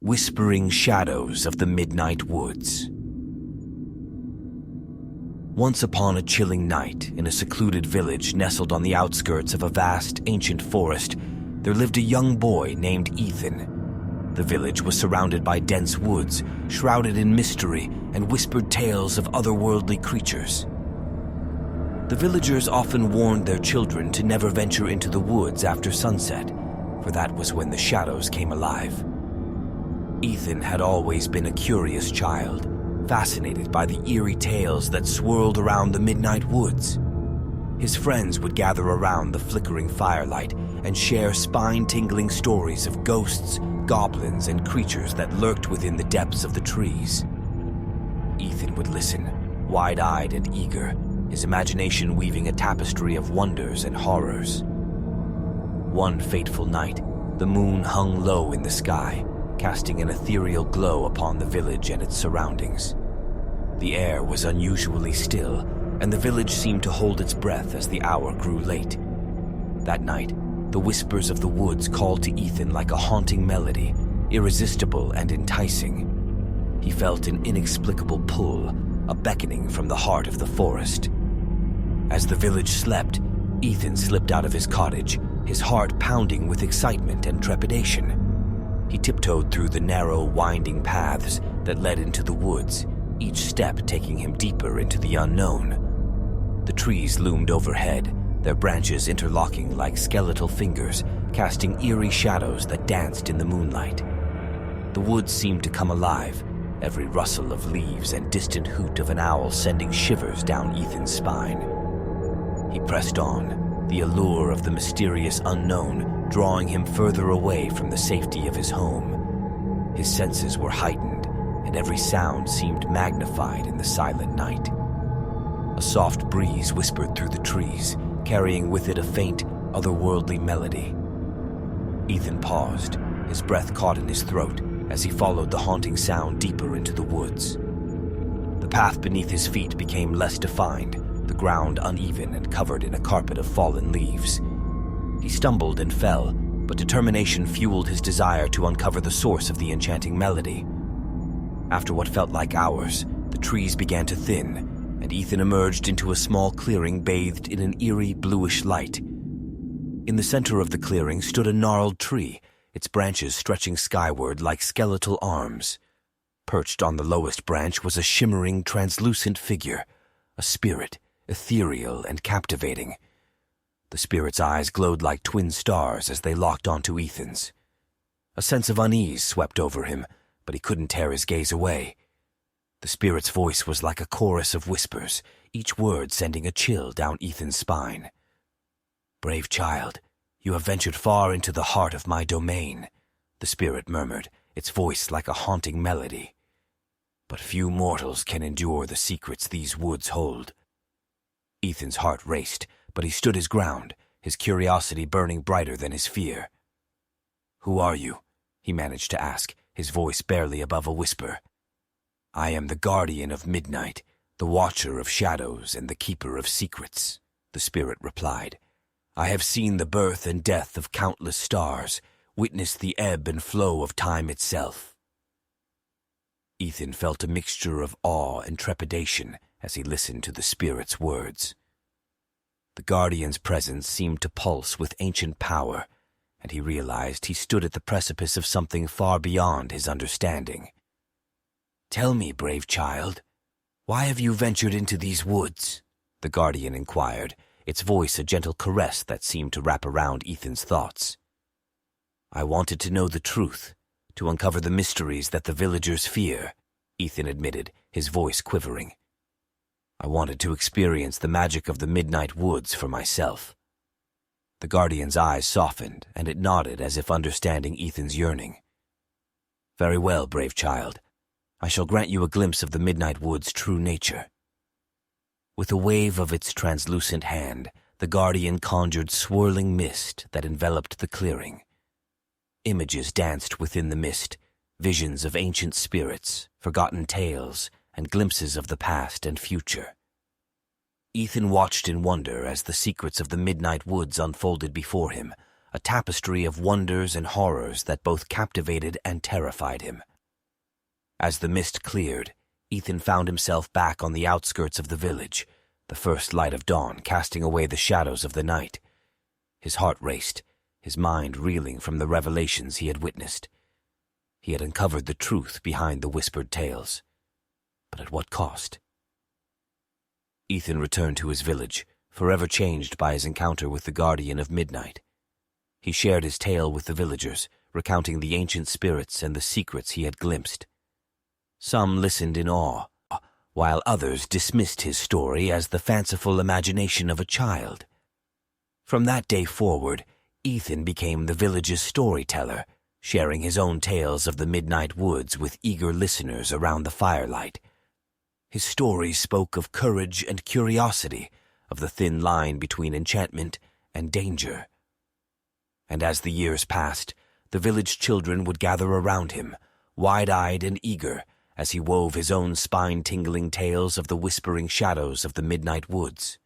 Whispering Shadows of the Midnight Woods. Once upon a chilling night, in a secluded village nestled on the outskirts of a vast, ancient forest, there lived a young boy named Ethan. The village was surrounded by dense woods, shrouded in mystery and whispered tales of otherworldly creatures. The villagers often warned their children to never venture into the woods after sunset, for that was when the shadows came alive. Ethan had always been a curious child, fascinated by the eerie tales that swirled around the midnight woods. His friends would gather around the flickering firelight and share spine-tingling stories of ghosts, goblins, and creatures that lurked within the depths of the trees. Ethan would listen, wide-eyed and eager, his imagination weaving a tapestry of wonders and horrors. One fateful night, the moon hung low in the sky, casting an ethereal glow upon the village and its surroundings. The air was unusually still, and the village seemed to hold its breath as the hour grew late. That night, the whispers of the woods called to Ethan like a haunting melody, irresistible and enticing. He felt an inexplicable pull, a beckoning from the heart of the forest. As the village slept, Ethan slipped out of his cottage, his heart pounding with excitement and trepidation. He tiptoed through the narrow, winding paths that led into the woods, each step taking him deeper into the unknown. The trees loomed overhead, their branches interlocking like skeletal fingers, casting eerie shadows that danced in the moonlight. The woods seemed to come alive, every rustle of leaves and distant hoot of an owl sending shivers down Ethan's spine. He pressed on, the allure of the mysterious unknown drawing him further away from the safety of his home. His senses were heightened, and every sound seemed magnified in the silent night. A soft breeze whispered through the trees, carrying with it a faint, otherworldly melody. Ethan paused, his breath caught in his throat as he followed the haunting sound deeper into the woods. The path beneath his feet became less defined, the ground uneven and covered in a carpet of fallen leaves. He stumbled and fell, but determination fueled his desire to uncover the source of the enchanting melody. After what felt like hours, the trees began to thin, and Ethan emerged into a small clearing bathed in an eerie bluish light. In the center of the clearing stood a gnarled tree, its branches stretching skyward like skeletal arms. Perched on the lowest branch was a shimmering, translucent figure, a spirit, ethereal and captivating. The spirit's eyes glowed like twin stars as they locked onto Ethan's. A sense of unease swept over him, but he couldn't tear his gaze away. The spirit's voice was like a chorus of whispers, each word sending a chill down Ethan's spine. "Brave child, you have ventured far into the heart of my domain," the spirit murmured, its voice like a haunting melody. "But few mortals can endure the secrets these woods hold." Ethan's heart raced, but he stood his ground, his curiosity burning brighter than his fear. "Who are you?" he managed to ask, his voice barely above a whisper. "I am the guardian of midnight, the watcher of shadows and the keeper of secrets," the spirit replied. "I have seen the birth and death of countless stars, witnessed the ebb and flow of time itself." Ethan felt a mixture of awe and trepidation as he listened to the spirit's words. The guardian's presence seemed to pulse with ancient power, and he realized he stood at the precipice of something far beyond his understanding. "Tell me, brave child, why have you ventured into these woods?" the guardian inquired, its voice a gentle caress that seemed to wrap around Ethan's thoughts. "I wanted to know the truth, to uncover the mysteries that the villagers fear," Ethan admitted, his voice quivering. "I wanted to experience the magic of the midnight woods for myself." The guardian's eyes softened, and it nodded as if understanding Ethan's yearning. "Very well, brave child. I shall grant you a glimpse of the midnight wood's true nature." With a wave of its translucent hand, the guardian conjured swirling mist that enveloped the clearing. Images danced within the mist, visions of ancient spirits, forgotten tales, and glimpses of the past and future. Ethan watched in wonder as the secrets of the midnight woods unfolded before him, a tapestry of wonders and horrors that both captivated and terrified him. As the mist cleared, Ethan found himself back on the outskirts of the village, the first light of dawn casting away the shadows of the night. His heart raced, his mind reeling from the revelations he had witnessed. He had uncovered the truth behind the whispered tales. But at what cost? Ethan returned to his village, forever changed by his encounter with the Guardian of Midnight. He shared his tale with the villagers, recounting the ancient spirits and the secrets he had glimpsed. Some listened in awe, while others dismissed his story as the fanciful imagination of a child. From that day forward, Ethan became the village's storyteller, sharing his own tales of the midnight woods with eager listeners around the firelight. His stories spoke of courage and curiosity, of the thin line between enchantment and danger. And as the years passed, the village children would gather around him, wide-eyed and eager, as he wove his own spine-tingling tales of the whispering shadows of the midnight woods.